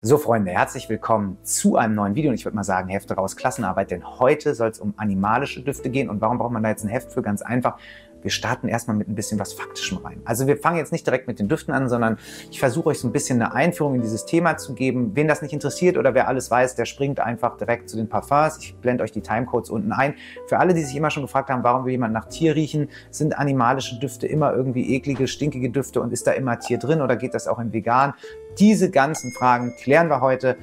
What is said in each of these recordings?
So Freunde, herzlich willkommen zu einem neuen Video und ich würde mal sagen, Hefte raus, Klassenarbeit, denn heute soll es um animalische Düfte gehen. Und warum braucht man da jetzt ein Heft für? Ganz einfach, wir starten erstmal mit ein bisschen was Faktischem rein. Also wir fangen jetzt nicht direkt mit den Düften an, sondern ich versuche euch so ein bisschen eine Einführung in dieses Thema zu geben. Wen das nicht interessiert oder wer alles weiß, der springt einfach direkt zu den Parfums. Ich blende euch die Timecodes unten ein. Für alle, die sich immer schon gefragt haben, warum will jemand nach Tier riechen, sind animalische Düfte immer irgendwie eklige, stinkige Düfte und ist da immer Tier drin oder geht das auch in vegan? Diese ganzen Fragen klären wir heute.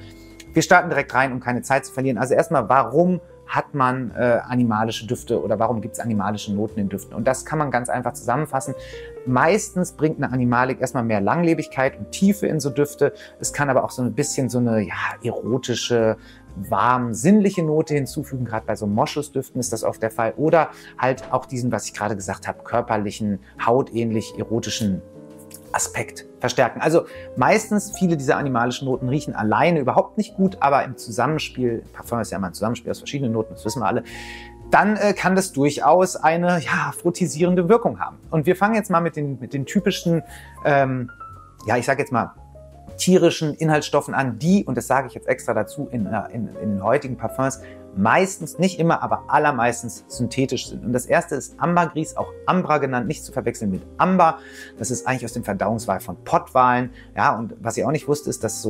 Wir starten direkt rein, um keine Zeit zu verlieren. Also erstmal, warum hat man animalische Düfte oder warum gibt es animalische Noten in Düften? Und das kann man ganz einfach zusammenfassen. Meistens bringt eine Animalik erstmal mehr Langlebigkeit und Tiefe in so Düfte. Es kann aber auch so ein bisschen so eine erotische, warm, sinnliche Note hinzufügen. Gerade bei so Moschusdüften ist das oft der Fall. Oder halt auch diesen, was ich gerade gesagt habe, körperlichen, hautähnlich erotischen Aspekt verstärken. Also meistens viele dieser animalischen Noten riechen alleine überhaupt nicht gut, aber im Zusammenspiel, Parfum ist ja immer ein Zusammenspiel aus verschiedenen Noten, das wissen wir alle, dann kann das durchaus eine aphrodisierende Wirkung haben. Und wir fangen jetzt mal mit den typischen, ich sage jetzt mal, tierischen Inhaltsstoffen an, die, und das sage ich jetzt extra dazu, in den heutigen Parfums meistens, nicht immer, aber allermeistens synthetisch sind. Und das erste ist Ambergris, auch Ambra genannt, nicht zu verwechseln mit Amber. Das ist eigentlich aus dem Verdauungswal von Pottwalen. Ja, und was ich auch nicht wusste, ist, dass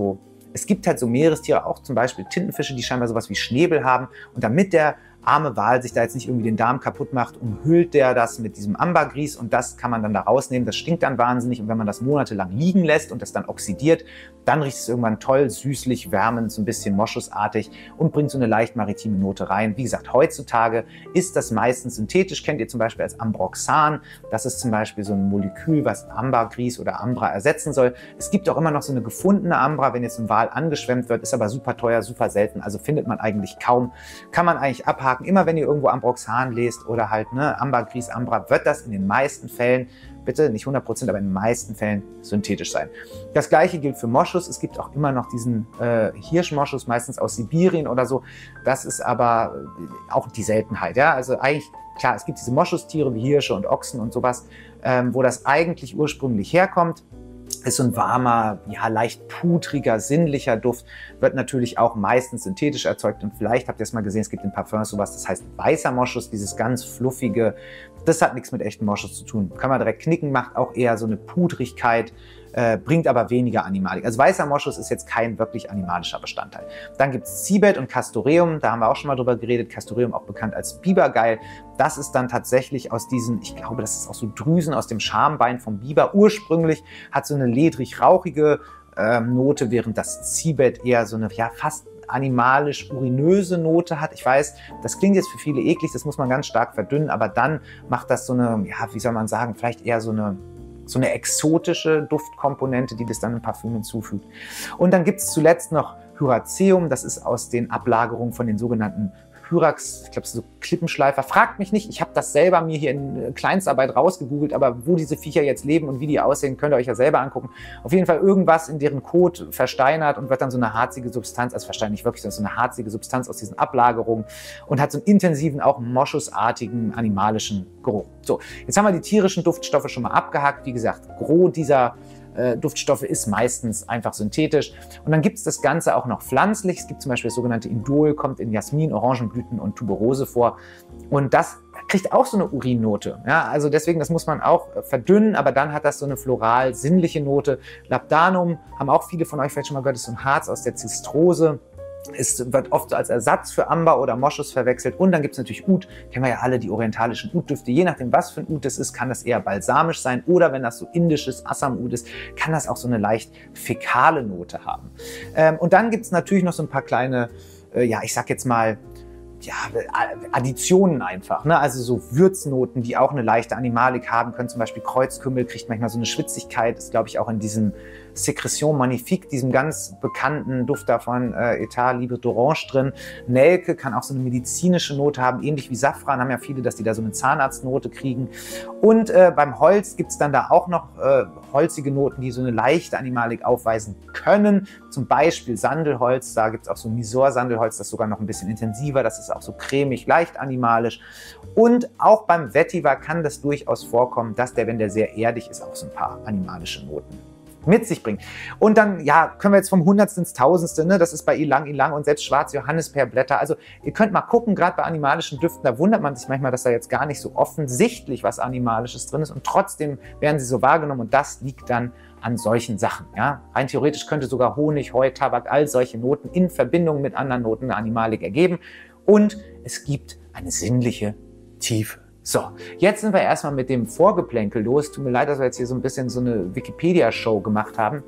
es gibt halt so Meerestiere, auch zum Beispiel Tintenfische, die scheinbar sowas wie Schnäbel haben. Und damit der arme Wal sich da jetzt nicht irgendwie den Darm kaputt macht, umhüllt der das mit diesem Ambergris und das kann man dann da rausnehmen. Das stinkt dann wahnsinnig und wenn man das monatelang liegen lässt und das dann oxidiert, dann riecht es irgendwann toll, süßlich, wärmend, so ein bisschen moschusartig und bringt so eine leicht maritime Note rein. Wie gesagt, heutzutage ist das meistens synthetisch. Kennt ihr zum Beispiel als Ambroxan. Das ist zum Beispiel so ein Molekül, was Ambergris oder Ambra ersetzen soll. Es gibt auch immer noch so eine gefundene Ambra, wenn jetzt ein Wal angeschwemmt wird, ist aber super teuer, super selten, also findet man eigentlich kaum. Kann man eigentlich abhaken. Immer wenn ihr irgendwo Ambroxan lest oder halt Ambergris, Ambra, wird das in den meisten Fällen, bitte nicht 100%, aber in den meisten Fällen synthetisch sein. Das gleiche gilt für Moschus. Es gibt auch immer noch diesen Hirschmoschus, meistens aus Sibirien oder so. Das ist aber auch die Seltenheit. Ja? Also eigentlich, klar, es gibt diese Moschustiere wie Hirsche und Ochsen und sowas, wo das eigentlich ursprünglich herkommt. Ist so ein warmer, leicht pudriger, sinnlicher Duft, wird natürlich auch meistens synthetisch erzeugt und vielleicht habt ihr es mal gesehen, es gibt in Parfums sowas, das heißt weißer Moschus, dieses ganz fluffige, das hat nichts mit echtem Moschus zu tun. Kann man direkt knicken, macht auch eher so eine Pudrigkeit, bringt aber weniger Animalik. Also weißer Moschus ist jetzt kein wirklich animalischer Bestandteil. Dann gibt es Cibet und Castoreum, da haben wir auch schon mal drüber geredet. Castoreum auch bekannt als Bibergeil. Das ist dann tatsächlich aus diesen, ich glaube, das ist auch so Drüsen aus dem Schambein vom Biber. Ursprünglich hat so eine ledrig-rauchige Note, während das Cibet eher so eine fast animalisch-urinöse Note hat. Ich weiß, das klingt jetzt für viele eklig, das muss man ganz stark verdünnen, aber dann macht das so eine, wie soll man sagen, vielleicht eher so eine exotische Duftkomponente, die das dann im Parfüm hinzufügt. Und dann gibt es zuletzt noch Hyraceum, das ist aus den Ablagerungen von den sogenannten Hyrax, ich glaube so Klippenschleifer. Fragt mich nicht, ich habe das selber mir hier in Kleinstarbeit rausgegoogelt, aber wo diese Viecher jetzt leben und wie die aussehen, könnt ihr euch ja selber angucken. Auf jeden Fall irgendwas in deren Kot versteinert und wird dann so eine harzige Substanz, also versteinert nicht wirklich, sondern so eine harzige Substanz aus diesen Ablagerungen und hat so einen intensiven, auch moschusartigen, animalischen Geruch. So, jetzt haben wir die tierischen Duftstoffe schon mal abgehakt. Wie gesagt, Gros dieser Duftstoffe ist meistens einfach synthetisch. Und dann gibt es das Ganze auch noch pflanzlich. Es gibt zum Beispiel das sogenannte Indol, kommt in Jasmin, Orangenblüten und Tuberose vor. Und das kriegt auch so eine Urinnote. Ja, also deswegen, das muss man auch verdünnen, aber dann hat das so eine floral-sinnliche Note. Labdanum haben auch viele von euch vielleicht schon mal gehört, ist so ein Harz aus der Zistrose. Es wird oft als Ersatz für Amber oder Moschus verwechselt. Und dann gibt es natürlich Oud. Kennen wir ja alle, die orientalischen Oud-Düfte. Je nachdem, was für ein Oud es ist, kann das eher balsamisch sein. Oder wenn das so indisches Assam-Oud ist, kann das auch so eine leicht fäkale Note haben. Und dann gibt es natürlich noch so ein paar kleine, ich sag jetzt mal, Additionen einfach, ne? Also so Würznoten, die auch eine leichte Animalik haben können. Zum Beispiel Kreuzkümmel kriegt manchmal so eine Schwitzigkeit. Ist, glaube ich, auch in diesem Sécrétion Magnifique, diesem ganz bekannten Duft davon, Etat Libre d'Orange drin. Nelke kann auch so eine medizinische Note haben, ähnlich wie Safran haben ja viele, dass die da so eine Zahnarztnote kriegen. Und beim Holz gibt es dann da auch noch holzige Noten, die so eine leichte Animalik aufweisen können. Zum Beispiel Sandelholz, da gibt es auch so Mysore-Sandelholz, das ist sogar noch ein bisschen intensiver, das ist auch so cremig, leicht animalisch. Und auch beim Vetiver kann das durchaus vorkommen, dass der, wenn der sehr erdig ist, auch so ein paar animalische Noten mit sich bringt. Und dann, ja, können wir jetzt vom Hundertsten ins Tausendste, ne? Das ist bei Ylang und selbst schwarze Johannisbeerblätter. Also ihr könnt mal gucken, gerade bei animalischen Düften, da wundert man sich manchmal, dass da jetzt gar nicht so offensichtlich was Animalisches drin ist und trotzdem werden sie so wahrgenommen und das liegt dann an solchen Sachen. Ja? Rein theoretisch könnte sogar Honig, Heu, Tabak, all solche Noten in Verbindung mit anderen Noten eine Animalik ergeben und es gibt eine sinnliche Tiefe. So, jetzt sind wir erstmal mit dem Vorgeplänkel los. Tut mir leid, dass wir jetzt hier so ein bisschen so eine Wikipedia-Show gemacht haben.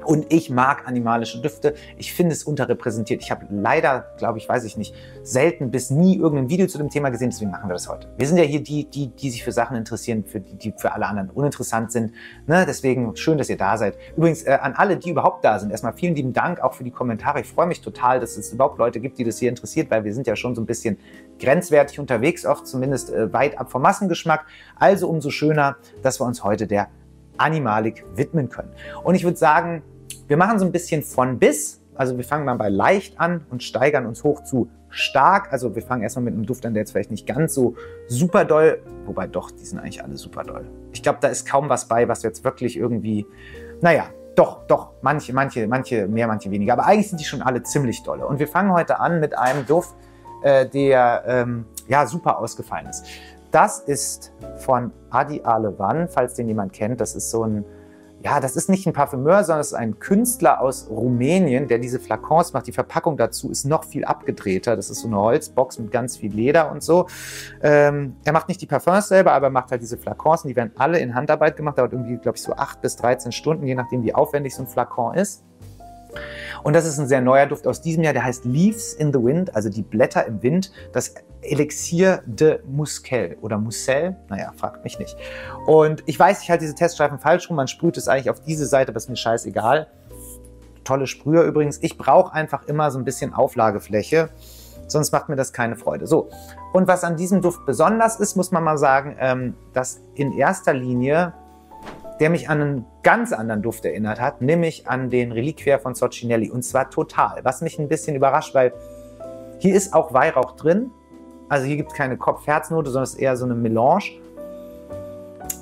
Und ich mag animalische Düfte. Ich finde es unterrepräsentiert. Ich habe leider, glaube ich, weiß ich nicht, selten bis nie irgendein Video zu dem Thema gesehen. Deswegen machen wir das heute. Wir sind ja hier die sich für Sachen interessieren, die für alle anderen uninteressant sind. Ne? Deswegen schön, dass ihr da seid. Übrigens an alle, die überhaupt da sind, erstmal vielen lieben Dank auch für die Kommentare. Ich freue mich total, dass es überhaupt Leute gibt, die das hier interessiert, weil wir sind ja schon so ein bisschen grenzwertig unterwegs, oft zumindest weit ab vom Massengeschmack. Also umso schöner, dass wir uns heute der Animalik widmen können. Und ich würde sagen, wir machen so ein bisschen von bis. Also wir fangen mal bei leicht an und steigern uns hoch zu stark. Also wir fangen erstmal mit einem Duft an, der jetzt vielleicht nicht ganz so super doll, wobei doch, die sind eigentlich alle super doll. Ich glaube, da ist kaum was bei, was jetzt wirklich irgendwie, naja, doch, manche mehr, manche weniger. Aber eigentlich sind die schon alle ziemlich dolle. Und wir fangen heute an mit einem Duft, der ja super ausgefallen ist. Das ist von Adi Alevan, falls den jemand kennt. Das ist so ein, ja, das ist nicht ein Parfümeur, sondern es ist ein Künstler aus Rumänien, der diese Flakons macht. Die Verpackung dazu ist noch viel abgedrehter. Das ist so eine Holzbox mit ganz viel Leder und so. Er macht nicht die Parfums selber, aber er macht halt diese Flakons und die werden alle in Handarbeit gemacht. Dauert irgendwie, glaube ich, so 8 bis 13 Stunden, je nachdem, wie aufwendig so ein Flakon ist. Und das ist ein sehr neuer Duft aus diesem Jahr, der heißt Leaves in the Wind, also die Blätter im Wind, das Elixier de Muscel oder Muscel, naja, fragt mich nicht. Und ich weiß, ich halte diese Teststreifen falsch rum, man sprüht es eigentlich auf diese Seite, aber ist mir scheißegal. Tolle Sprüher übrigens. Ich brauche einfach immer so ein bisschen Auflagefläche, sonst macht mir das keine Freude. So, und was an diesem Duft besonders ist, muss man mal sagen, dass in erster Linie der mich an einen ganz anderen Duft erinnert hat, nämlich an den Reliquia von Zoccinelli. Und zwar total, was mich ein bisschen überrascht, weil hier ist auch Weihrauch drin. Also hier gibt es keine Kopf-Herz-Note, sondern es ist eher so eine Melange.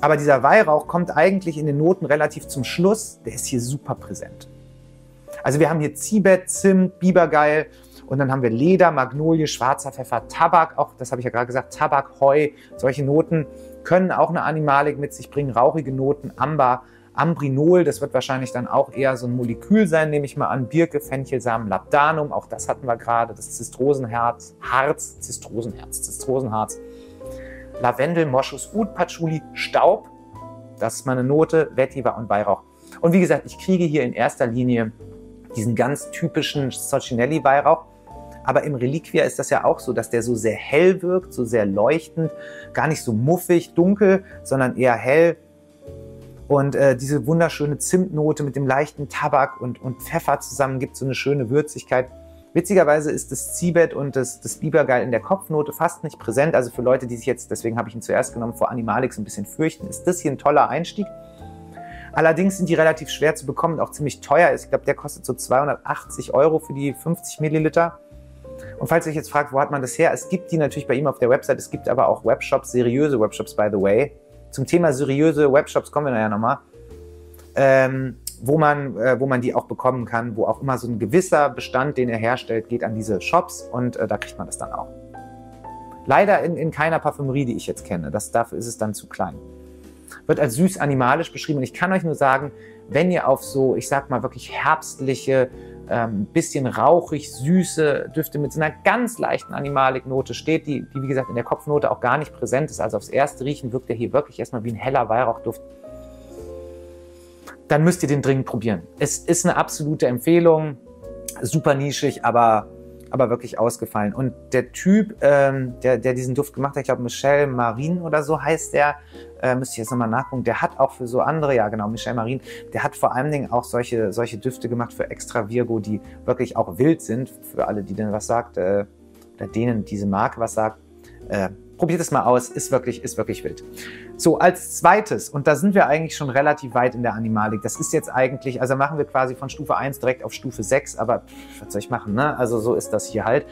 Aber dieser Weihrauch kommt eigentlich in den Noten relativ zum Schluss. Der ist hier super präsent. Also wir haben hier Zibet, Zimt, Bibergeil und dann haben wir Leder, Magnolie, schwarzer Pfeffer, Tabak, auch das habe ich ja gerade gesagt, Tabak, Heu, solche Noten können auch eine Animalik mit sich bringen, rauchige Noten, Amber, Ambrinol, das wird wahrscheinlich dann auch eher so ein Molekül sein, nehme ich mal an, Birke, Fenchelsamen, Labdanum, auch das hatten wir gerade, das Zistrosenharz, Lavendel, Moschus, Oud, Patchouli, Staub, das ist meine Note, Vetiver und Weihrauch. Und wie gesagt, ich kriege hier in erster Linie diesen ganz typischen Zoccinelli-Weihrauch. Aber im Reliquia ist das ja auch so, dass der so sehr hell wirkt, so sehr leuchtend, gar nicht so muffig, dunkel, sondern eher hell. Und diese wunderschöne Zimtnote mit dem leichten Tabak und Pfeffer zusammen gibt so eine schöne Würzigkeit. Witzigerweise ist das Zibet und das Bibergeil in der Kopfnote fast nicht präsent. Also für Leute, die sich jetzt, deswegen habe ich ihn zuerst genommen, vor Animalix ein bisschen fürchten, ist das hier ein toller Einstieg. Allerdings sind die relativ schwer zu bekommen und auch ziemlich teuer. Ich glaube, der kostet so 280 € für die 50 Milliliter. Und falls ihr euch jetzt fragt, wo hat man das her? Es gibt die natürlich bei ihm auf der Website. Es gibt aber auch Webshops, seriöse Webshops, by the way. Zum Thema seriöse Webshops kommen wir nachher nochmal. Wo man die auch bekommen kann, wo auch immer so ein gewisser Bestand, den er herstellt, geht an diese Shops und da kriegt man das dann auch. Leider in keiner Parfümerie, die ich jetzt kenne. Dafür ist es dann zu klein. Wird als süß animalisch beschrieben und ich kann euch nur sagen, wenn ihr auf so, ich sag mal wirklich herbstliche, bisschen rauchig, süße Düfte mit so einer ganz leichten Animalik-Note steht, die wie gesagt in der Kopfnote auch gar nicht präsent ist, also aufs erste Riechen wirkt der hier wirklich erstmal wie ein heller Weihrauchduft, dann müsst ihr den dringend probieren. Es ist eine absolute Empfehlung, super nischig, aber wirklich ausgefallen. Und der Typ, der diesen Duft gemacht hat, ich glaube Michel Marin oder so heißt der, müsste ich jetzt nochmal nachgucken, der hat auch für so andere, ja genau, Michel Marin, der hat vor allen Dingen auch solche Düfte gemacht für Extra Virgo, die wirklich auch wild sind, für alle, die denen was sagt, oder denen diese Marke was sagt. Probiert es mal aus, ist wirklich wild. So, als zweites, und da sind wir eigentlich schon relativ weit in der Animalik, das ist jetzt eigentlich, also machen wir quasi von Stufe 1 direkt auf Stufe 6, aber was soll ich machen, ne? Also so ist das hier halt.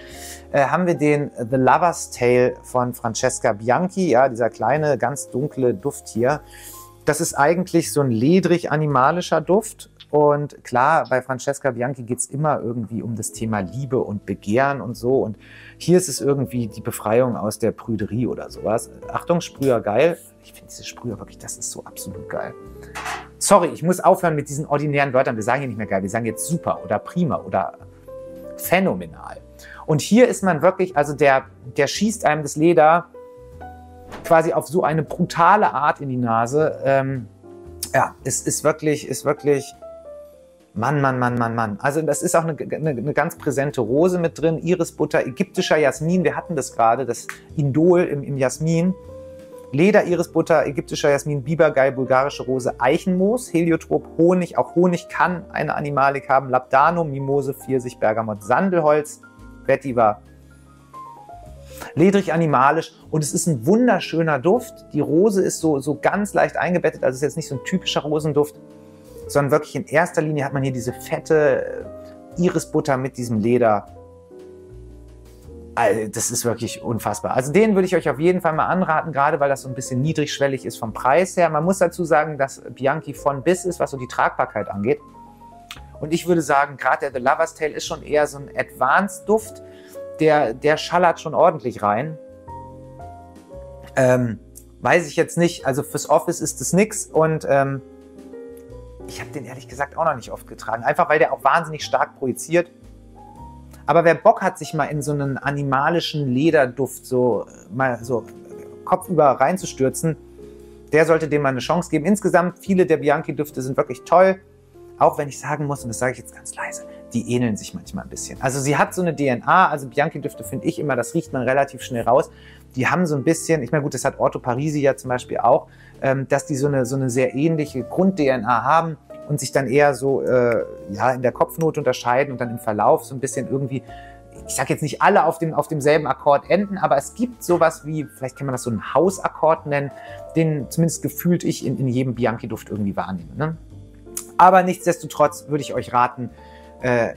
Haben wir den The Lover's Tale von Francesca Bianchi, ja, dieser kleine, ganz dunkle Duft hier. Das ist eigentlich so ein ledrig-animalischer Duft. Und klar, bei Francesca Bianchi geht es immer irgendwie um das Thema Liebe und Begehren und so. Und hier ist es irgendwie die Befreiung aus der Prüderie oder sowas. Achtung, Sprüher geil. Ich finde diese Sprüher wirklich, das ist so absolut geil. Sorry, ich muss aufhören mit diesen ordinären Wörtern. Wir sagen hier nicht mehr geil, wir sagen jetzt super oder prima oder phänomenal. Und hier ist man wirklich, also der schießt einem das Leder quasi auf so eine brutale Art in die Nase. Ja, es ist wirklich, Mann. Also das ist auch eine ganz präsente Rose mit drin, Irisbutter, ägyptischer Jasmin, wir hatten das gerade, das Indol im Jasmin. Leder, Irisbutter, ägyptischer Jasmin, Bibergeil, bulgarische Rose, Eichenmoos, Heliotrop, Honig. Auch Honig kann eine Animalik haben. Labdanum, Mimose, Pfirsich, Bergamot, Sandelholz, Vetiver. Ledrig animalisch und es ist ein wunderschöner Duft. Die Rose ist so ganz leicht eingebettet, also es ist jetzt nicht so ein typischer Rosenduft, sondern wirklich in erster Linie hat man hier diese fette Irisbutter mit diesem Leder. Also das ist wirklich unfassbar. Also den würde ich euch auf jeden Fall mal anraten, gerade weil das so ein bisschen niedrigschwellig ist vom Preis her. Man muss dazu sagen, dass Bianchi von bis ist, was so die Tragbarkeit angeht. Und ich würde sagen, gerade der The Lover's Tale ist schon eher so ein Advanced-Duft. Der schallert schon ordentlich rein. Weiß ich jetzt nicht. Also fürs Office ist das nix. Und ich habe den ehrlich gesagt auch noch nicht oft getragen. Einfach weil der auch wahnsinnig stark projiziert. Aber wer Bock hat, sich mal in so einen animalischen Lederduft mal so kopfüber reinzustürzen, der sollte dem mal eine Chance geben. Insgesamt, viele der Bianchi-Düfte sind wirklich toll. Auch wenn ich sagen muss, und das sage ich jetzt ganz leise, die ähneln sich manchmal ein bisschen. Also sie hat so eine DNA, also Bianchi-Düfte finde ich immer, das riecht man relativ schnell raus. Die haben so ein bisschen, ich meine gut, das hat Orto Parisi ja zum Beispiel auch, dass die so eine sehr ähnliche Grund-DNA haben und sich dann eher so ja, in der Kopfnote unterscheiden und dann im Verlauf so ein bisschen irgendwie, ich sage jetzt nicht alle auf demselben Akkord enden, aber es gibt sowas wie, vielleicht kann man das so einen Hausakkord nennen, den zumindest gefühlt ich in jedem Bianchi-Duft irgendwie wahrnehme. Ne? Aber nichtsdestotrotz würde ich euch raten,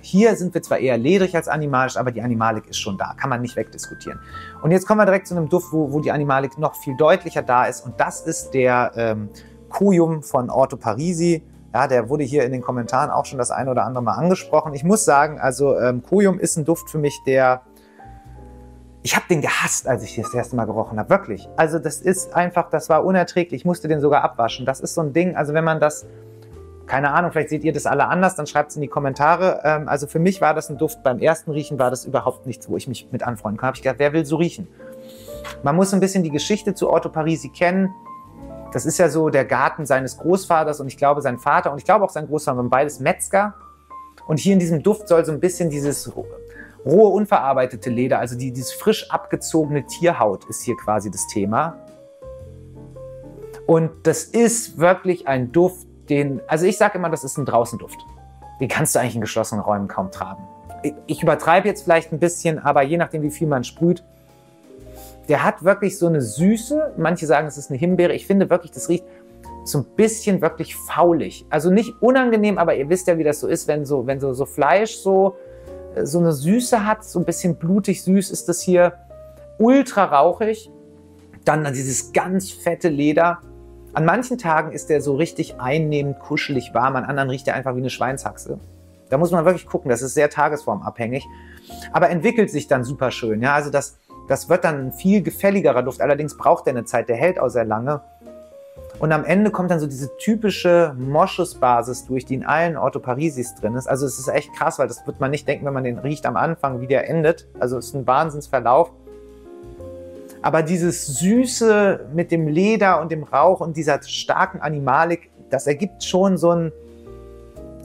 hier sind wir zwar eher ledrig als animalisch, aber die Animalik ist schon da, kann man nicht wegdiskutieren. Und jetzt kommen wir direkt zu einem Duft, wo die Animalik noch viel deutlicher da ist und das ist der Cuyum von Orto Parisi. Ja, der wurde hier in den Kommentaren auch schon das eine oder andere Mal angesprochen. Ich muss sagen, also Cuyum ist ein Duft für mich, ich habe den gehasst, als ich das erste Mal gerochen habe, wirklich. Also das ist einfach, das war unerträglich, ich musste den sogar abwaschen. Das ist so ein Ding, also wenn man das, keine Ahnung, vielleicht seht ihr das alle anders, dann schreibt es in die Kommentare. Also für mich war das ein Duft, beim ersten Riechen war das überhaupt nichts, wo ich mich mit anfreunden kann. Habe ich gedacht, wer will so riechen? Man muss ein bisschen die Geschichte zu Orto Parisi kennen. Das ist ja so der Garten seines Großvaters und ich glaube sein Vater und ich glaube auch sein Großvater waren beides Metzger. Und hier in diesem Duft soll so ein bisschen dieses rohe, unverarbeitete Leder, also dieses frisch abgezogene Tierhaut ist hier quasi das Thema. Und das ist wirklich ein Duft, also ich sage immer, das ist ein Draußenduft. Den kannst du eigentlich in geschlossenen Räumen kaum tragen. Ich übertreibe jetzt vielleicht ein bisschen, aber je nachdem, wie viel man sprüht, der hat wirklich so eine Süße. Manche sagen, es ist eine Himbeere. Ich finde wirklich, das riecht so ein bisschen wirklich faulig. Also nicht unangenehm, aber ihr wisst ja, wie das so ist, wenn so Fleisch so eine Süße hat, so ein bisschen blutig süß ist das hier. Ultra rauchig. Dann dieses ganz fette Leder. An manchen Tagen ist der so richtig einnehmend, kuschelig warm. An anderen riecht er einfach wie eine Schweinshaxe. Da muss man wirklich gucken. Das ist sehr tagesformabhängig. Aber entwickelt sich dann super schön. Ja, also das wird dann ein viel gefälligerer Duft. Allerdings braucht der eine Zeit, der hält auch sehr lange. Und am Ende kommt dann so diese typische Moschusbasis durch, die in allen Orto Parisis drin ist. Also es ist echt krass, weil das wird man nicht denken, wenn man den riecht am Anfang, wie der endet. Also es ist ein Wahnsinnsverlauf. Aber dieses Süße mit dem Leder und dem Rauch und dieser starken Animalik, das ergibt schon so ein...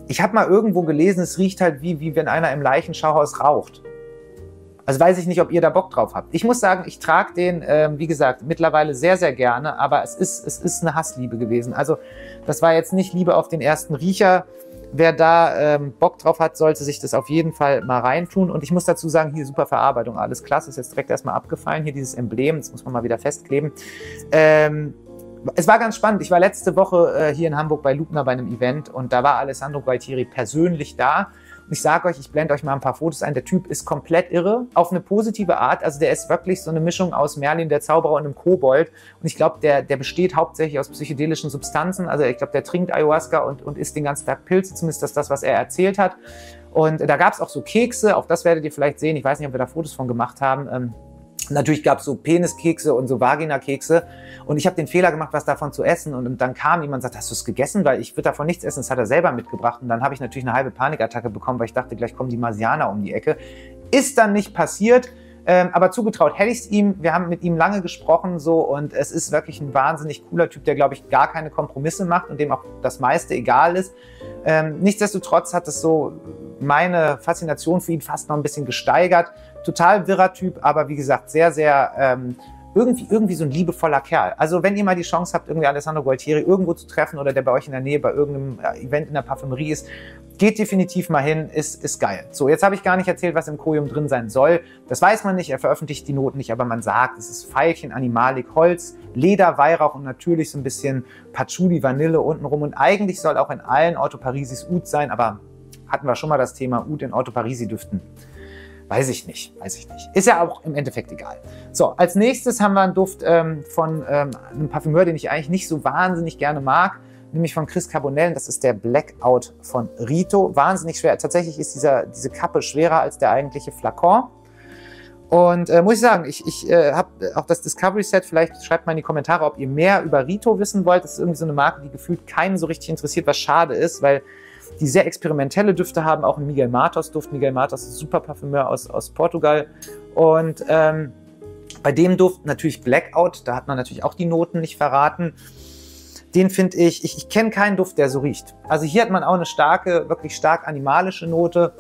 Ich habe mal irgendwo gelesen, es riecht halt wie wenn einer im Leichenschauhaus raucht. Also weiß ich nicht, ob ihr da Bock drauf habt. Ich muss sagen, ich trage den, wie gesagt, mittlerweile sehr, sehr gerne, aber es ist eine Hassliebe gewesen. Also das war jetzt nicht Liebe auf den ersten Riecher. Wer da Bock drauf hat, sollte sich das auf jeden Fall mal reintun. Und ich muss dazu sagen, hier super Verarbeitung, alles klasse, ist jetzt direkt erstmal abgefallen. Hier dieses Emblem, das muss man mal wieder festkleben. Es war ganz spannend. Ich war letzte Woche hier in Hamburg bei Lubna bei einem Event und da war Alessandro Gualtieri persönlich da. Und ich sage euch, ich blende euch mal ein paar Fotos ein. Der Typ ist komplett irre, auf eine positive Art. Also der ist wirklich so eine Mischung aus Merlin, der Zauberer und einem Kobold. Und ich glaube, der besteht hauptsächlich aus psychedelischen Substanzen. Also ich glaube, der trinkt Ayahuasca und isst den ganzen Tag Pilze. Zumindest ist das, was er erzählt hat. Und da gab es auch so Kekse, auch das werdet ihr vielleicht sehen. Ich weiß nicht, ob wir da Fotos von gemacht haben. Natürlich gab es so Peniskekse und so Vaginakekse. Und ich habe den Fehler gemacht, was davon zu essen. Und dann kam jemand und sagte, hast du es gegessen? Weil ich würde davon nichts essen. Das hat er selber mitgebracht. Und dann habe ich natürlich eine halbe Panikattacke bekommen, weil ich dachte, gleich kommen die Marsianer um die Ecke. Ist dann nicht passiert. Aber zugetraut hätte ich es ihm. Wir haben mit ihm lange gesprochen so und es ist wirklich ein wahnsinnig cooler Typ, der, glaube ich, gar keine Kompromisse macht und dem auch das meiste egal ist. Nichtsdestotrotz hat es so meine Faszination für ihn fast noch ein bisschen gesteigert. Total wirrer Typ, aber wie gesagt, sehr, sehr irgendwie so ein liebevoller Kerl. Also wenn ihr mal die Chance habt, irgendwie Alessandro Gualtieri irgendwo zu treffen oder der bei euch in der Nähe bei irgendeinem Event in der Parfümerie ist, geht definitiv mal hin, ist geil. So, jetzt habe ich gar nicht erzählt, was im Koium drin sein soll. Das weiß man nicht, er veröffentlicht die Noten nicht, aber man sagt, es ist Veilchen, Animalik, Holz, Leder, Weihrauch und natürlich so ein bisschen Patchouli, Vanille untenrum. Und eigentlich soll auch in allen Orto Parisis Oud sein, aber hatten wir schon mal das Thema Oud in Orto Parisi Düften. Weiß ich nicht. Ist ja auch im Endeffekt egal. So, als nächstes haben wir einen Duft von einem Parfümeur, den ich eigentlich nicht so wahnsinnig gerne mag, nämlich von Chris Carbonell. Das ist der Blackout von Rito. Wahnsinnig schwer. Tatsächlich ist diese Kappe schwerer als der eigentliche Flakon. Und muss ich sagen, ich habe auch das Discovery Set, vielleicht schreibt mal in die Kommentare, ob ihr mehr über Rito wissen wollt. Das ist irgendwie so eine Marke, die gefühlt keinen so richtig interessiert, was schade ist, weil die sehr experimentelle Düfte haben, auch einen Miguel Matos Duft. Miguel Matos ist ein super Parfümeur aus Portugal. Und bei dem Duft natürlich Blackout, da hat man natürlich auch die Noten nicht verraten. Den finde ich kenne keinen Duft, der so riecht. Also hier hat man auch eine starke, wirklich stark animalische Note.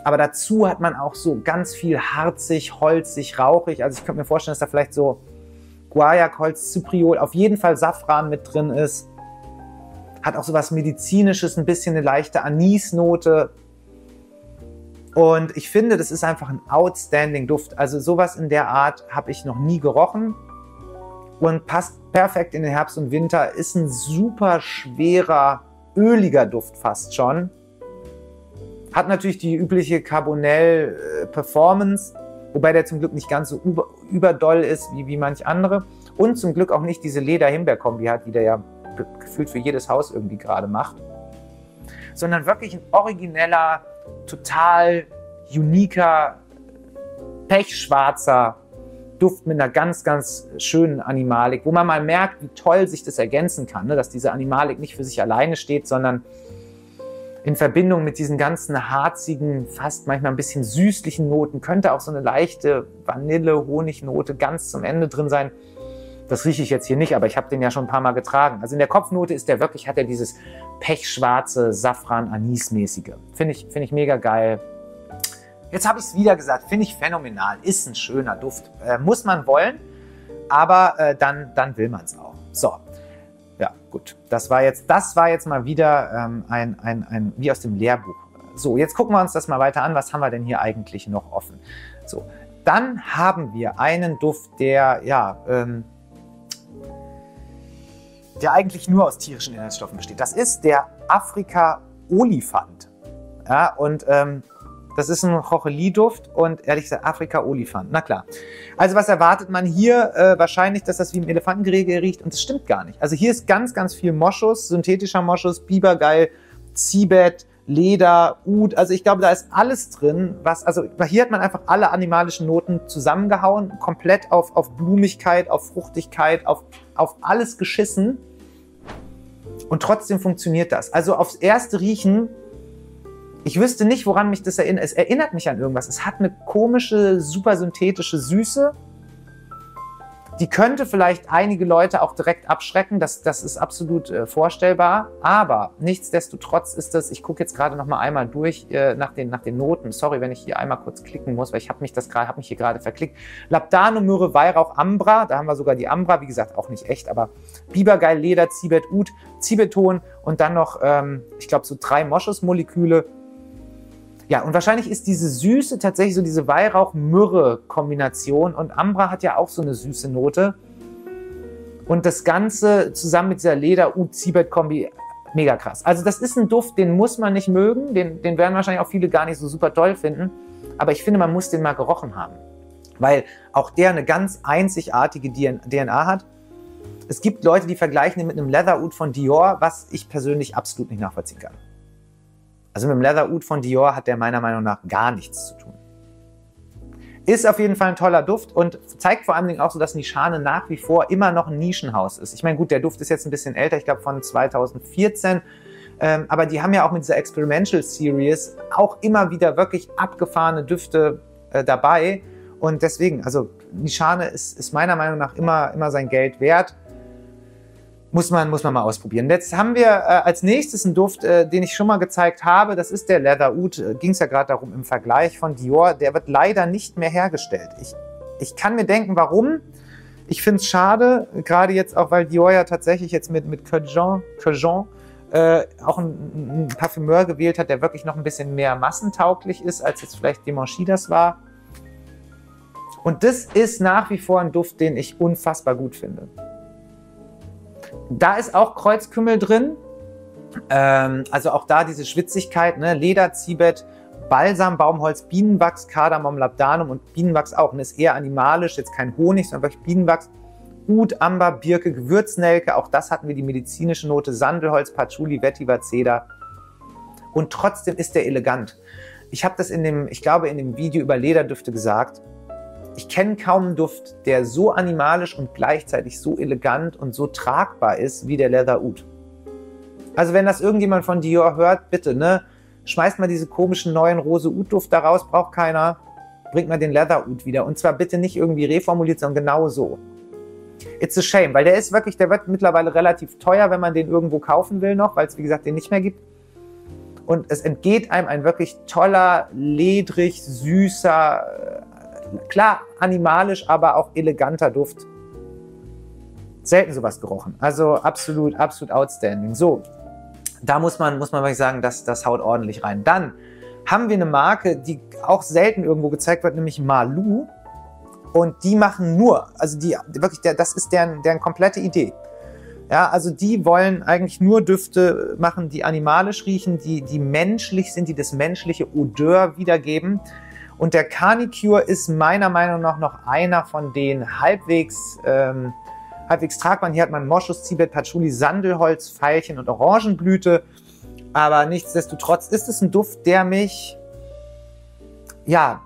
Aber dazu hat man auch so ganz viel harzig, holzig, rauchig. Also ich könnte mir vorstellen, dass da vielleicht so Guaiac-Holz, Zypriol, auf jeden Fall Safran mit drin ist. Hat auch so was Medizinisches, ein bisschen eine leichte Anisnote. Und ich finde, das ist einfach ein outstanding Duft. Also sowas in der Art habe ich noch nie gerochen. Und passt perfekt in den Herbst und Winter. Ist ein super schwerer, öliger Duft fast schon. Hat natürlich die übliche Carbonell-Performance, wobei der zum Glück nicht ganz so überdoll ist wie manch andere. Und zum Glück auch nicht diese Leder-Himbeer-Kombi hat, die der ja gefühlt für jedes Haus irgendwie gerade macht. Sondern wirklich ein origineller, total uniker, pechschwarzer Duft mit einer ganz, ganz schönen Animalik, wo man mal merkt, wie toll sich das ergänzen kann, ne? Dass diese Animalik nicht für sich alleine steht, sondern in Verbindung mit diesen ganzen harzigen, fast manchmal ein bisschen süßlichen Noten, könnte auch so eine leichte Vanille-Honignote ganz zum Ende drin sein. Das rieche ich jetzt hier nicht, aber ich habe den ja schon ein paar Mal getragen. Also in der Kopfnote ist der wirklich, hat er dieses pechschwarze, Safran-Anis-mäßige. Finde ich mega geil. Jetzt habe ich es wieder gesagt, finde ich phänomenal. Ist ein schöner Duft. Muss man wollen, aber dann will man es auch. So. Ja, gut. Das war jetzt mal wieder ein wie aus dem Lehrbuch. So, jetzt gucken wir uns das mal weiter an. Was haben wir denn hier eigentlich noch offen? So, dann haben wir einen Duft, der eigentlich nur aus tierischen Inhaltsstoffen besteht. Das ist der Afrika-Olifant. Ja, und das ist ein Chochelie-Duft und ehrlich gesagt Afrika-Olifant. Na klar. Also was erwartet man hier? Wahrscheinlich, dass das wie im Elefantengehege riecht und das stimmt gar nicht. Also hier ist ganz, ganz viel Moschus, synthetischer Moschus, Bibergeil, Zibet, Leder, Oud. Also ich glaube, da ist alles drin. Also hier hat man einfach alle animalischen Noten zusammengehauen, komplett auf Blumigkeit, auf Fruchtigkeit, auf alles geschissen. Und trotzdem funktioniert das. Also aufs erste Riechen, ich wüsste nicht, woran mich das erinnert. Es erinnert mich an irgendwas. Es hat eine komische, super synthetische Süße. Die könnte vielleicht einige Leute auch direkt abschrecken. Das ist absolut vorstellbar. Aber nichtsdestotrotz ist das, ich gucke jetzt gerade noch mal einmal durch nach den Noten. Sorry, wenn ich hier einmal kurz klicken muss, weil ich habe mich hier gerade verklickt. Labdano, Myrrhe, Weihrauch, Ambra. Da haben wir sogar die Ambra. Wie gesagt, auch nicht echt, aber Bibergeil, Leder, Zibet, Oud, Zibeton und dann noch, ich glaube, so 3 Moschusmoleküle. Ja, und wahrscheinlich ist diese Süße tatsächlich so diese Weihrauch-Myrrhe-Kombination. Und Ambra hat ja auch so eine süße Note. Und das Ganze zusammen mit dieser Leder-Oud-Zibet-Kombi mega krass. Also das ist ein Duft, den muss man nicht mögen, den werden wahrscheinlich auch viele gar nicht so super toll finden, aber ich finde, man muss den mal gerochen haben, weil auch der eine ganz einzigartige DNA hat. Es gibt Leute, die vergleichen ihn mit einem Leather Oud von Dior, was ich persönlich absolut nicht nachvollziehen kann. Also mit dem Leather Oud von Dior hat der meiner Meinung nach gar nichts zu tun. Ist auf jeden Fall ein toller Duft und zeigt vor allen Dingen auch so, dass Nishane nach wie vor immer noch ein Nischenhaus ist. Ich meine, gut, der Duft ist jetzt ein bisschen älter, ich glaube von 2014, aber die haben ja auch mit dieser Experimental Series auch immer wieder wirklich abgefahrene Düfte dabei und deswegen, also Nishane ist meiner Meinung nach immer sein Geld wert. Muss man mal ausprobieren. Jetzt haben wir als nächstes einen Duft, den ich schon mal gezeigt habe. Das ist der Leather Oud. Ging es ja gerade darum im Vergleich von Dior. Der wird leider nicht mehr hergestellt. Ich kann mir denken, warum. Ich finde es schade, gerade jetzt auch, weil Dior ja tatsächlich jetzt mit Courgent auch einen Parfümeur gewählt hat, der wirklich noch ein bisschen mehr massentauglich ist, als jetzt vielleicht Givenchy das war. Und das ist nach wie vor ein Duft, den ich unfassbar gut finde. Da ist auch Kreuzkümmel drin, also auch da diese Schwitzigkeit, ne? Leder, Zibet, Balsam, Baumholz, Bienenwachs, Kardamom, Labdanum und Bienenwachs auch. Und ist eher animalisch, jetzt kein Honig, sondern wirklich Bienenwachs. Oud, Amber, Birke, Gewürznelke, auch das hatten wir die medizinische Note, Sandelholz, Patchouli, Vetiver, Zeder. Und trotzdem ist der elegant. Ich habe das ich glaube in dem Video über Lederdüfte gesagt. Ich kenne kaum einen Duft, der so animalisch und gleichzeitig so elegant und so tragbar ist wie der Leather Oud. Also wenn das irgendjemand von Dior hört, bitte, ne, schmeißt mal diese komischen neuen Rose Oud Duft da raus, braucht keiner. Bringt mal den Leather Oud wieder. Und zwar bitte nicht irgendwie reformuliert, sondern genau so. It's a shame, weil der wird mittlerweile relativ teuer, wenn man den irgendwo kaufen will noch, weil es wie gesagt den nicht mehr gibt. Und es entgeht einem ein wirklich toller, ledrig, süßer, klar, animalisch, aber auch eleganter Duft. Selten sowas gerochen. Also absolut outstanding. So, da muss man wirklich sagen, das haut ordentlich rein. Dann haben wir eine Marke, die auch selten irgendwo gezeigt wird, nämlich Marlou. Und die machen nur, also das ist deren komplette Idee. Ja, also die wollen eigentlich nur Düfte machen, die animalisch riechen, die menschlich sind, die das menschliche Odeur wiedergeben. Und der Canicure ist meiner Meinung nach noch einer von den halbwegs tragbaren. Hier hat man Moschus, Zibet, Patchouli, Sandelholz, Veilchen und Orangenblüte. Aber nichtsdestotrotz ist es ein Duft, der mich, ja,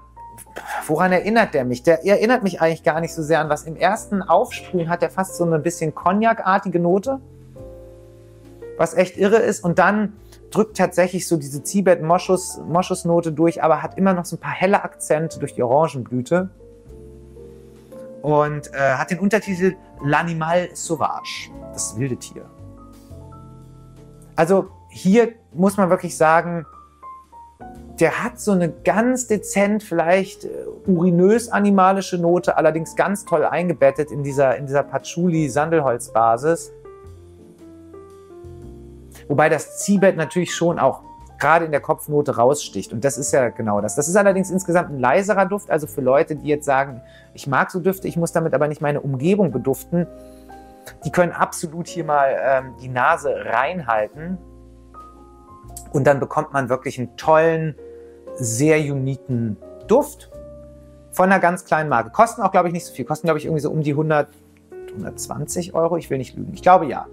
woran erinnert der mich? Der erinnert mich eigentlich gar nicht so sehr an was. Im ersten Aufsprühen hat er fast so eine bisschen Cognac-artige Note, was echt irre ist. Und dann drückt tatsächlich so diese Zibet-Moschus-Note durch, aber hat immer noch so ein paar helle Akzente durch die Orangenblüte. Und hat den Untertitel L'Animal Sauvage, das wilde Tier. Also hier muss man wirklich sagen, der hat so eine ganz dezent, vielleicht urinös-animalische Note, allerdings ganz toll eingebettet in dieser Patchouli-Sandelholz-Basis. Wobei das Zibet natürlich schon auch gerade in der Kopfnote raussticht. Und das ist ja genau das. Das ist allerdings insgesamt ein leiserer Duft. Also für Leute, die jetzt sagen, ich mag so Düfte, ich muss damit aber nicht meine Umgebung beduften, die können absolut hier mal die Nase reinhalten. Und dann bekommt man wirklich einen tollen, sehr uniken Duft von einer ganz kleinen Marke. Kosten auch, glaube ich, nicht so viel. Kosten, glaube ich, irgendwie so um die 120 Euro. Ich will nicht lügen. Ich glaube, ja.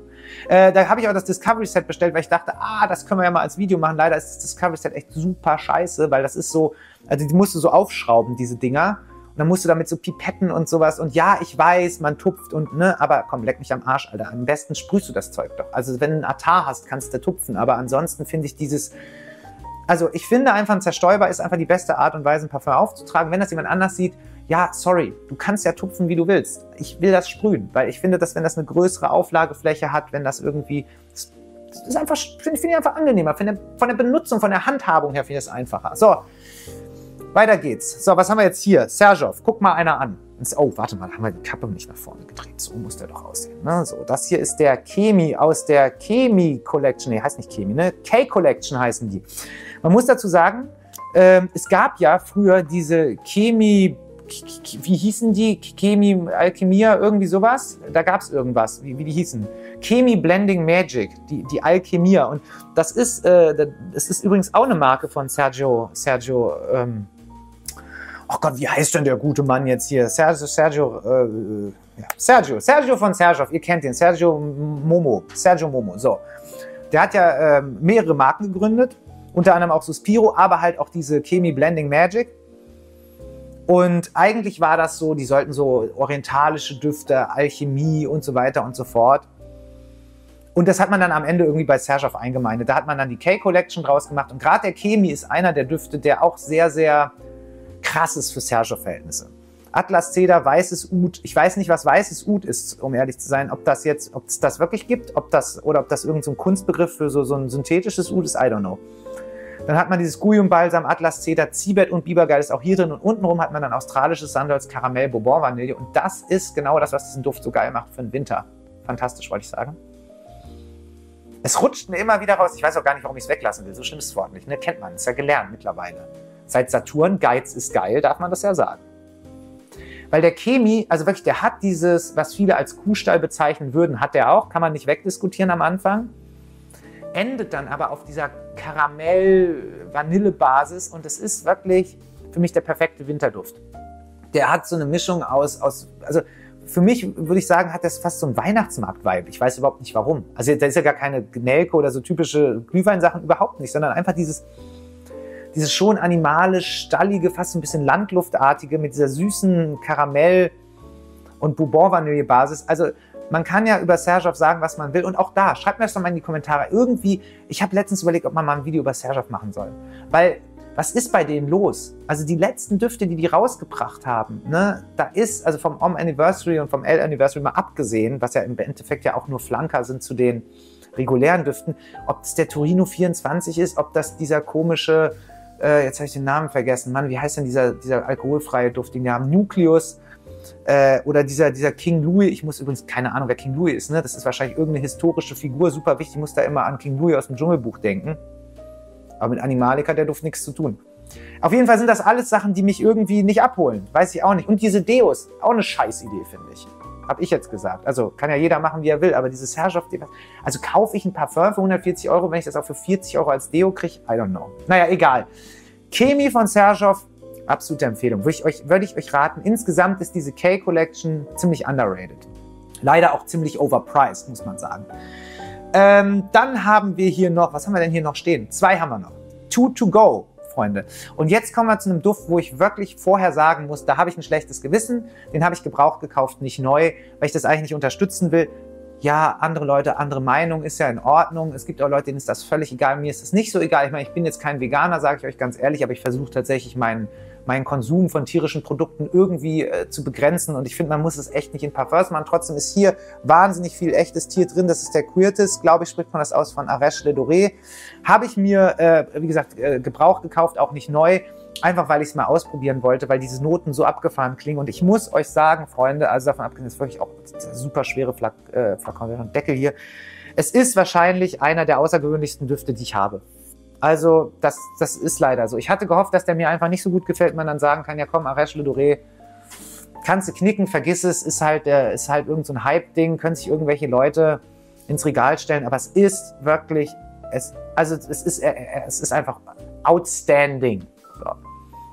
Da habe ich auch das Discovery Set bestellt, weil ich dachte, das können wir ja mal als Video machen. Leider ist das Discovery Set echt super scheiße, weil das ist so, also die musst du so aufschrauben, diese Dinger. Und dann musst du damit so Pipetten und sowas. Und ja, ich weiß, man tupft und, ne, aber komm, leck mich am Arsch, Alter. Am besten sprühst du das Zeug doch. Also wenn du einen Attar hast, kannst du tupfen. Aber ansonsten finde ich also ich finde einfach, ein Zerstäuber ist einfach die beste Art und Weise, ein Parfum aufzutragen. Wenn das jemand anders sieht, ja, sorry, du kannst ja tupfen, wie du willst. Ich will das sprühen, weil ich finde, dass wenn das eine größere Auflagefläche hat, wenn das irgendwie, das ist einfach, finde ich einfach angenehmer. Von der Benutzung, von der Handhabung her finde ich das einfacher. So, weiter geht's. So, was haben wir jetzt hier? Serjoff, guck mal einer an. Oh, warte mal, haben wir die Kappe nicht nach vorne gedreht. So muss der doch aussehen. Ne? So, das hier ist der Chemi aus der Chemi Collection. Nee, heißt nicht Chemi, ne? K-Collection heißen die. Man muss dazu sagen, es gab ja früher diese Chemi wie hießen die? Chemie, Alchemia, irgendwie sowas? Da gab es irgendwas, wie die hießen. Chemie Blending Magic, die Alchemia. Und das ist übrigens auch eine Marke von Sergio, oh Gott, wie heißt denn der gute Mann jetzt hier? Sergio von Sergio, ihr kennt ihn, Sergio Momo, so. Der hat ja mehrere Marken gegründet, unter anderem auch Suspiro, aber halt auch diese Chemie Blending Magic. Und eigentlich war das so, die sollten so orientalische Düfte, Alchemie und so weiter und so fort. Und das hat man dann am Ende irgendwie bei Sergio eingemeindet. Da hat man dann die K-Collection draus gemacht. Und gerade der Chemie ist einer der Düfte, der auch sehr, sehr krass ist für Sergio-Verhältnisse. Atlas Cedar, weißes Oud. Ich weiß nicht, was weißes Oud ist, um ehrlich zu sein. Ob es das wirklich gibt, oder ob das irgendein so ein Kunstbegriff für so ein synthetisches Oud ist, I don't know. Dann hat man dieses Guyum-Balsam, Atlas Cedar, Zibet und Bibergeil ist auch hier drin. Und untenrum hat man dann australisches Sandholz, Karamell, Bourbon, Vanille. Und das ist genau das, was diesen Duft so geil macht für den Winter. Fantastisch, wollte ich sagen. Es rutscht mir immer wieder raus. Ich weiß auch gar nicht, warum ich es weglassen will. So schlimm ist das Wort nicht. Ne? Kennt man, ist ja gelernt mittlerweile. Seit Saturn, Geiz ist geil, darf man das ja sagen. Weil der Chemie, also wirklich, der hat dieses, was viele als Kuhstall bezeichnen würden, hat der auch, kann man nicht wegdiskutieren am Anfang. Endet dann aber auf dieser Karamell-Vanille-Basis und es ist wirklich für mich der perfekte Winterduft. Der hat so eine Mischung also für mich würde ich sagen, hat das fast so einen Weihnachtsmarkt-Vibe. Ich weiß überhaupt nicht warum. Also da ist ja gar keine Nelke oder so typische Glühweinsachen, überhaupt nicht, sondern einfach dieses schon animalisch, stallige, fast ein bisschen landluftartige mit dieser süßen Karamell- und Bourbon-Vanille-Basis. Also man kann ja über Sergio sagen, was man will. Und auch da, schreibt mir das doch mal in die Kommentare. Irgendwie, ich habe letztens überlegt, ob man mal ein Video über Sergio machen soll. Weil, was ist bei denen los? Also die letzten Düfte, die rausgebracht haben, ne, da ist, also vom Homme Anniversary und vom L Anniversary mal abgesehen, was ja im Endeffekt ja auch nur Flanker sind zu den regulären Düften, ob das der Torino 24 ist, ob das dieser komische, jetzt habe ich den Namen vergessen, Mann, wie heißt denn dieser alkoholfreie Duft, den wir haben, Nucleus, oder dieser King Louis, ich muss übrigens, keine Ahnung, wer King Louis ist, ne? Das ist wahrscheinlich irgendeine historische Figur, super wichtig, ich muss da immer an King Louis aus dem Dschungelbuch denken. Aber mit Animalika hat der Duft nichts zu tun. Auf jeden Fall sind das alles Sachen, die mich irgendwie nicht abholen, weiß ich auch nicht. Und diese Deos, auch eine Scheißidee, finde ich. Habe ich jetzt gesagt. Also kann ja jeder machen, wie er will, aber dieses Sergio, also kaufe ich ein Parfum für 140 €, wenn ich das auch für 40 € als Deo kriege? I don't know. Naja, egal. Chemie von Sergio, absolute Empfehlung. Würde ich euch raten. Insgesamt ist diese K-Collection ziemlich underrated. Leider auch ziemlich overpriced, muss man sagen. Dann haben wir hier noch, was haben wir denn hier noch stehen? 2 haben wir noch. 2 to go, Freunde. Und jetzt kommen wir zu einem Duft, wo ich wirklich vorher sagen muss, da habe ich ein schlechtes Gewissen. Den habe ich gebraucht gekauft, nicht neu, weil ich das eigentlich nicht unterstützen will. Ja, andere Leute, andere Meinung, ist ja in Ordnung. Es gibt auch Leute, denen ist das völlig egal. Mir ist das nicht so egal. Ich meine, ich bin jetzt kein Veganer, sage ich euch ganz ehrlich, aber ich versuche tatsächlich meinen Konsum von tierischen Produkten irgendwie zu begrenzen. Und ich finde, man muss es echt nicht in Parfums machen. Trotzdem ist hier wahnsinnig viel echtes Tier drin. Das ist der Quirtis, glaube ich, spricht man das aus, von Arèche Le Doré. Habe ich mir, wie gesagt, gebraucht gekauft, auch nicht neu. Einfach, weil ich es mal ausprobieren wollte, weil diese Noten so abgefahren klingen. Und ich muss euch sagen, Freunde, also davon abgesehen, ist wirklich auch super schwere Flakon, der Deckel hier. Es ist wahrscheinlich einer der außergewöhnlichsten Düfte, die ich habe. Also, das ist leider so. Ich hatte gehofft, dass der mir einfach nicht so gut gefällt, man dann sagen kann, ja komm, Arèche Le Doré, kannst du knicken, vergiss es, ist halt irgend so ein Hype-Ding, können sich irgendwelche Leute ins Regal stellen, aber es ist wirklich, es ist einfach outstanding. So.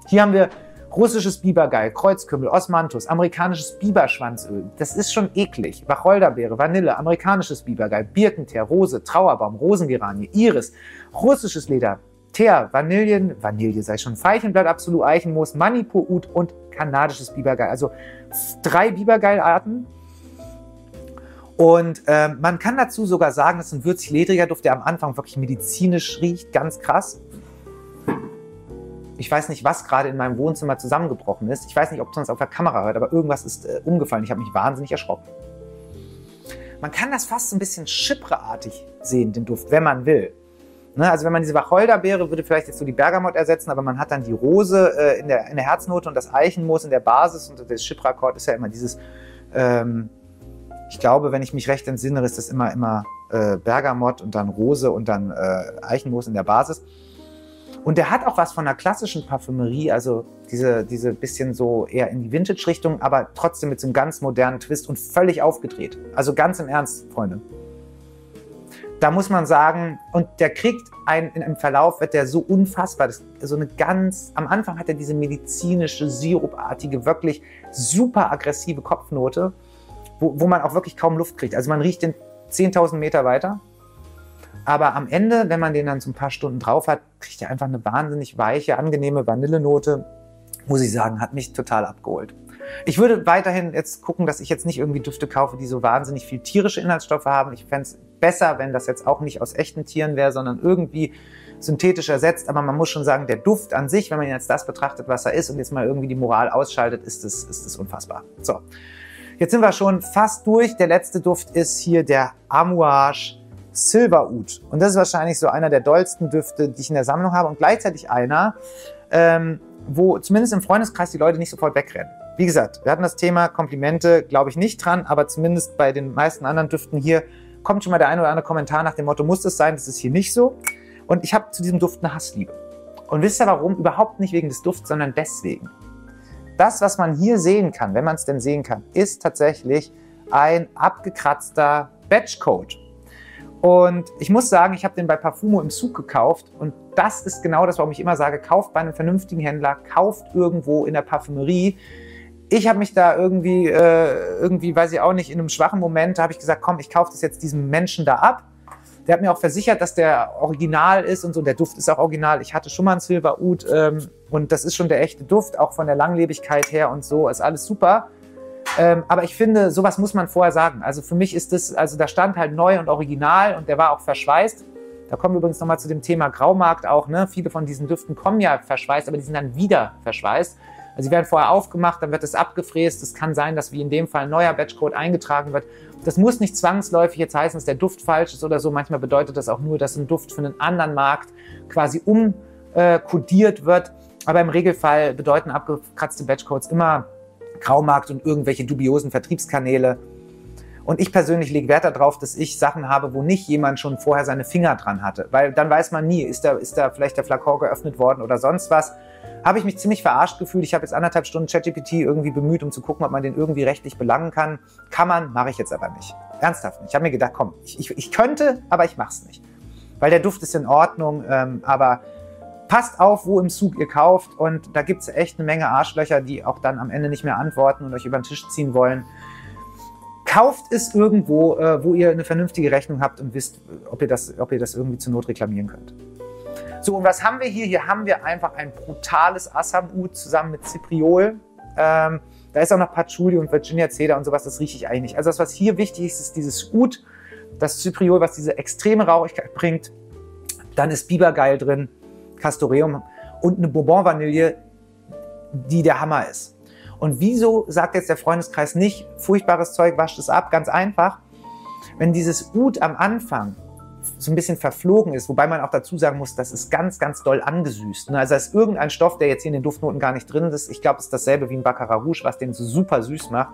Hier haben wir russisches Bibergeil, Kreuzkümmel, Osmanthus, amerikanisches Biberschwanzöl. Das ist schon eklig. Wacholderbeere, Vanille, amerikanisches Bibergeil, Birkenteer, Rose, Trauerbaum, Rosengeranie, Iris, russisches Leder, Teer, Vanille sei schon, Veilchenblatt, Absolut, Eichenmoos, Manipur, Oud und kanadisches Bibergeil. Also 3 Bibergeilarten. Und man kann dazu sogar sagen, das ist ein würzig-ledriger Duft, der am Anfang wirklich medizinisch riecht, ganz krass. Ich weiß nicht, was gerade in meinem Wohnzimmer zusammengebrochen ist. Ich weiß nicht, ob man es auf der Kamera hört, aber irgendwas ist umgefallen. Ich habe mich wahnsinnig erschrocken. Man kann das fast so ein bisschen Chypre-artig sehen, den Duft, wenn man will. Ne? Also wenn man diese Wacholderbeere, würde vielleicht jetzt so die Bergamot ersetzen, aber man hat dann die Rose in der Herznote und das Eichenmoos in der Basis. Und das Chypre-Akkord ist ja immer dieses, ich glaube, wenn ich mich recht entsinne, ist das immer Bergamot und dann Rose und dann Eichenmoos in der Basis. Und der hat auch was von einer klassischen Parfümerie, also diese bisschen so eher in die Vintage-Richtung, aber trotzdem mit so einem ganz modernen Twist und völlig aufgedreht. Also ganz im Ernst, Freunde. Da muss man sagen, und der kriegt im Verlauf wird der so unfassbar, so eine am Anfang hat er diese medizinische, sirupartige, wirklich super aggressive Kopfnote, wo man auch wirklich kaum Luft kriegt. Also man riecht den 10.000 Meter weiter. Aber am Ende, wenn man den dann so ein paar Stunden drauf hat, kriegt er einfach eine wahnsinnig weiche, angenehme Vanillenote. Muss ich sagen, hat mich total abgeholt. Ich würde weiterhin jetzt gucken, dass ich jetzt nicht irgendwie Düfte kaufe, die so wahnsinnig viel tierische Inhaltsstoffe haben. Ich fände es besser, wenn das jetzt auch nicht aus echten Tieren wäre, sondern irgendwie synthetisch ersetzt. Aber man muss schon sagen, der Duft an sich, wenn man ihn als das betrachtet, was er ist und jetzt mal irgendwie die Moral ausschaltet, ist es unfassbar. So, jetzt sind wir schon fast durch. Der letzte Duft ist hier der Amouage Silver Oud. Und das ist wahrscheinlich so einer der dollsten Düfte, die ich in der Sammlung habe und gleichzeitig einer, wo zumindest im Freundeskreis die Leute nicht sofort wegrennen. Wie gesagt, wir hatten das Thema Komplimente, glaube ich nicht dran, aber zumindest bei den meisten anderen Düften hier kommt schon mal der ein oder andere Kommentar nach dem Motto, muss das sein? Das ist hier nicht so. Und ich habe zu diesem Duft eine Hassliebe. Und wisst ihr warum? Überhaupt nicht wegen des Dufts, sondern deswegen. Das, was man hier sehen kann, wenn man es denn sehen kann, ist tatsächlich ein abgekratzter Batchcode. Und ich muss sagen, ich habe den bei Parfumo im Zug gekauft und das ist genau das, warum ich immer sage, kauft bei einem vernünftigen Händler, kauft irgendwo in der Parfümerie. Ich habe mich da irgendwie, weiß ich auch nicht, in einem schwachen Moment, habe ich gesagt, komm, ich kaufe das jetzt diesem Menschen da ab. Der hat mir auch versichert, dass der original ist und so, der Duft ist auch original. Ich hatte schon mal einen Silver Oud und das ist schon der echte Duft, auch von der Langlebigkeit her und so, ist alles super. Aber ich finde, sowas muss man vorher sagen. Also für mich ist das, also da stand halt neu und original und der war auch verschweißt. Da kommen wir übrigens nochmal zu dem Thema Graumarkt auch, ne? Viele von diesen Düften kommen ja verschweißt, aber die sind dann wieder verschweißt. Also die werden vorher aufgemacht, dann wird es abgefräst. Es kann sein, dass wie in dem Fall ein neuer Batchcode eingetragen wird. Das muss nicht zwangsläufig jetzt heißen, dass der Duft falsch ist oder so. Manchmal bedeutet das auch nur, dass ein Duft für einen anderen Markt quasi umkodiert wird. Aber im Regelfall bedeuten abgekratzte Batchcodes immer Graumarkt und irgendwelche dubiosen Vertriebskanäle. Und ich persönlich lege Wert darauf, dass ich Sachen habe, wo nicht jemand schon vorher seine Finger dran hatte. Weil dann weiß man nie, ist da vielleicht der Flakon geöffnet worden oder sonst was. Habe ich mich ziemlich verarscht gefühlt. Ich habe jetzt 1,5 Stunden ChatGPT irgendwie bemüht, um zu gucken, ob man den irgendwie rechtlich belangen kann. Kann man, mache ich jetzt aber nicht. Ernsthaft nicht. Ich habe mir gedacht, komm, ich könnte, aber ich mache es nicht. Weil der Duft ist in Ordnung, aber passt auf, wo im Zug ihr kauft. Und da gibt es echt eine Menge Arschlöcher, die auch dann am Ende nicht mehr antworten und euch über den Tisch ziehen wollen. Kauft es irgendwo, wo ihr eine vernünftige Rechnung habt und wisst, ob ihr das irgendwie zur Not reklamieren könnt. So, und was haben wir hier? Hier haben wir einfach ein brutales Assam Oud zusammen mit Cypriol. Da ist auch noch Patchouli und Virginia Cedar und sowas, das rieche ich eigentlich nicht. Also das, was hier wichtig ist, ist dieses Oud, das Cypriol, was diese extreme Rauchigkeit bringt. Dann ist Bibergeil drin, Castoreum und eine Bourbon-Vanille, die der Hammer ist. Und wieso sagt jetzt der Freundeskreis nicht, furchtbares Zeug, wascht es ab? Ganz einfach, wenn dieses Oud am Anfang so ein bisschen verflogen ist, wobei man auch dazu sagen muss, das ist ganz, ganz doll angesüßt. Also da ist irgendein Stoff, der jetzt hier in den Duftnoten gar nicht drin ist. Ich glaube, es ist dasselbe wie ein Baccarat Rouge, was den so super süß macht.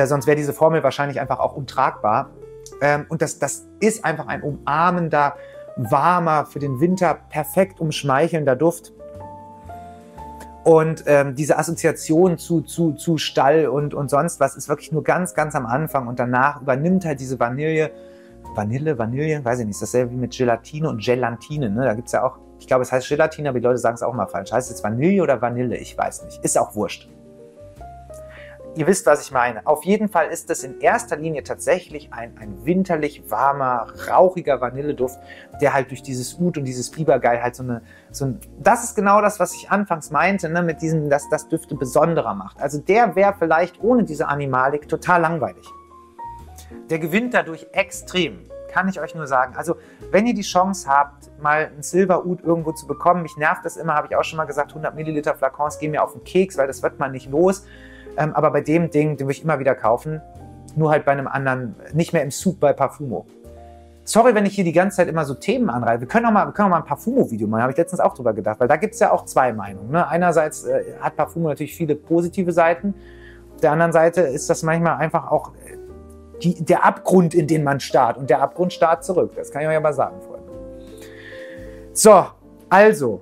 Sonst wäre diese Formel wahrscheinlich einfach auch untragbar. Und das ist einfach ein umarmender, warmer, für den Winter perfekt umschmeichelnder Duft. Und diese Assoziation zu Stall und sonst was ist wirklich nur ganz, ganz am Anfang. Und danach übernimmt halt diese Vanille, weiß ich nicht, ist dasselbe wie mit Gelatine und Gelatine. Ne? Da gibt es ja auch, ich glaube, es heißt Gelatine, aber die Leute sagen es auch mal falsch. Heißt es jetzt Vanille oder Vanille? Ich weiß nicht. Ist auch wurscht. Ihr wisst, was ich meine. Auf jeden Fall ist es in erster Linie tatsächlich ein winterlich warmer, rauchiger Vanilleduft, der halt durch dieses Oud und dieses Bibergeil halt das ist genau das, was ich anfangs meinte, ne, mit diesem, dass das Düfte besonderer macht. Also der wäre vielleicht ohne diese Animalik total langweilig. Der gewinnt dadurch extrem, kann ich euch nur sagen. Also wenn ihr die Chance habt, mal ein Silver Oud irgendwo zu bekommen, mich nervt das immer, habe ich auch schon mal gesagt, 100 Milliliter Flakons gehen mir auf den Keks, weil das wird man nicht los. Aber bei dem Ding, den will ich immer wieder kaufen, nur halt bei einem anderen, nicht mehr im Zug bei Parfumo. Sorry, wenn ich hier die ganze Zeit immer so Themen anreiße. Wir können auch mal ein Parfumo-Video machen, habe ich letztens auch drüber gedacht, weil da gibt es ja auch zwei Meinungen. Ne? Einerseits hat Parfumo natürlich viele positive Seiten, auf der anderen Seite ist das manchmal einfach auch der Abgrund, in den man starrt und der Abgrund starrt zurück. Das kann ich euch aber sagen, Freunde. So, Also,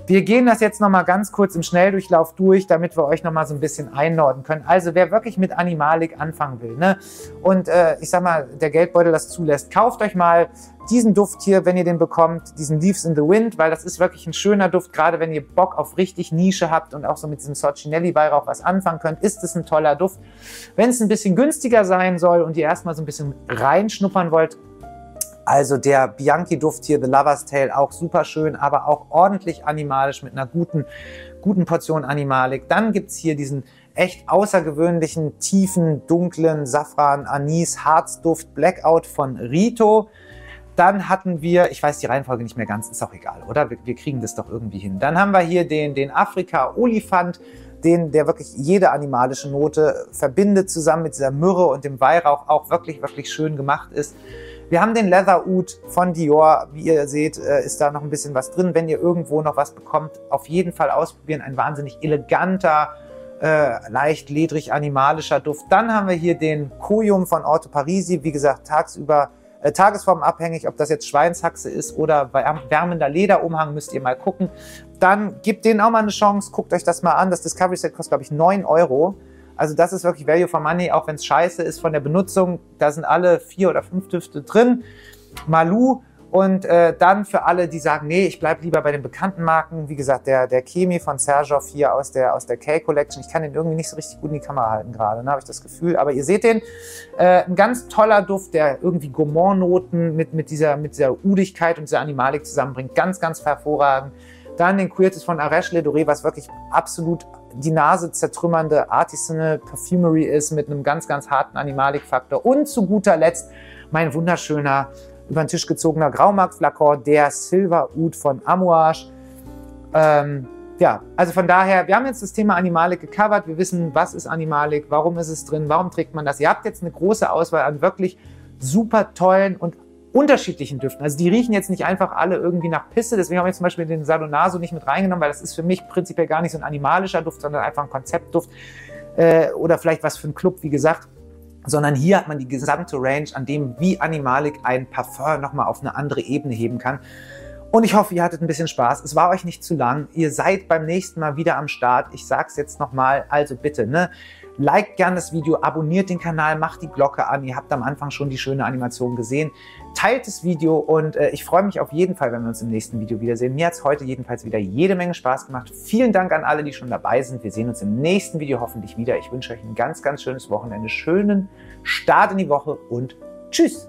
wir gehen das jetzt nochmal ganz kurz im Schnelldurchlauf durch, damit wir euch nochmal so ein bisschen einordnen können. Also wer wirklich mit Animalik anfangen will, ne, und ich sag mal, der Geldbeutel das zulässt, kauft euch mal diesen Duft hier, wenn ihr den bekommt, diesen Leaves in the Wind, weil das ist wirklich ein schöner Duft, gerade wenn ihr Bock auf richtig Nische habt und auch so mit diesem Soccinelli-Weihrauch was anfangen könnt, ist es ein toller Duft. Wenn es ein bisschen günstiger sein soll und ihr erstmal so ein bisschen reinschnuppern wollt, also der Bianchi-Duft hier, The Lover's Tale, auch super schön, aber auch ordentlich animalisch mit einer guten Portion Animalik. Dann gibt es hier diesen echt außergewöhnlichen, tiefen, dunklen Safran-Anis-Harzduft Blackout von Rito. Dann hatten wir, ich weiß die Reihenfolge nicht mehr ganz, ist auch egal, oder? Wir kriegen das doch irgendwie hin. Dann haben wir hier den Afrika-Olifant, der wirklich jede animalische Note verbindet, zusammen mit dieser Myrrhe und dem Weihrauch, auch wirklich, wirklich schön gemacht ist. Wir haben den Leather Oud von Dior. Wie ihr seht, ist da noch ein bisschen was drin. Wenn ihr irgendwo noch was bekommt, auf jeden Fall ausprobieren. Ein wahnsinnig eleganter, leicht ledrig animalischer Duft. Dann haben wir hier den Koyum von Orto Parisi. Wie gesagt, tagsüber tagesformabhängig, ob das jetzt Schweinshaxe ist oder wärmender Lederumhang, müsst ihr mal gucken. Dann gebt denen auch mal eine Chance. Guckt euch das mal an. Das Discovery Set kostet, glaube ich, 9 €. Also das ist wirklich Value for Money, auch wenn es scheiße ist von der Benutzung. Da sind alle 4 oder 5 Düfte drin. Malou. Und dann für alle, die sagen, nee, ich bleibe lieber bei den bekannten Marken. Wie gesagt, der Chemi von Serjoff hier aus der K-Collection. Ich kann den irgendwie nicht so richtig gut in die Kamera halten gerade, ne, habe ich das Gefühl. Aber ihr seht den. Ein ganz toller Duft, der irgendwie Gourmand-Noten mit dieser Udigkeit und dieser Animalik zusammenbringt. Ganz, ganz hervorragend. Dann den Queertes von Arèche Le Doré, was wirklich absolut die Nase zertrümmernde Artisanal Perfumery ist mit einem ganz, ganz harten Animalik-Faktor. Und zu guter Letzt mein wunderschöner, über den Tisch gezogener Graumarkt-Flakon, der Silver Oud von Amouage. Ja, also von daher, wir haben jetzt das Thema Animalik gecovert. Wir wissen, was ist Animalik, warum ist es drin, warum trägt man das. Ihr habt jetzt eine große Auswahl an wirklich super tollen und unterschiedlichen Düften. Also die riechen jetzt nicht einfach alle irgendwie nach Pisse, deswegen habe ich zum Beispiel den Salonaso nicht mit reingenommen, weil das ist für mich prinzipiell gar nicht so ein animalischer Duft, sondern einfach ein Konzeptduft oder vielleicht was für einen Club, wie gesagt. Sondern hier hat man die gesamte Range, an dem wie Animalik ein Parfum nochmal auf eine andere Ebene heben kann. Und ich hoffe, ihr hattet ein bisschen Spaß. Es war euch nicht zu lang. Ihr seid beim nächsten Mal wieder am Start. Ich sag's jetzt nochmal, also bitte, ne? Liked gerne das Video, abonniert den Kanal, macht die Glocke an. Ihr habt am Anfang schon die schöne Animation gesehen. Teilt das Video und ich freue mich auf jeden Fall, wenn wir uns im nächsten Video wiedersehen. Mir hat es heute jedenfalls wieder jede Menge Spaß gemacht. Vielen Dank an alle, die schon dabei sind. Wir sehen uns im nächsten Video hoffentlich wieder. Ich wünsche euch ein ganz, ganz schönes Wochenende, schönen Start in die Woche und tschüss!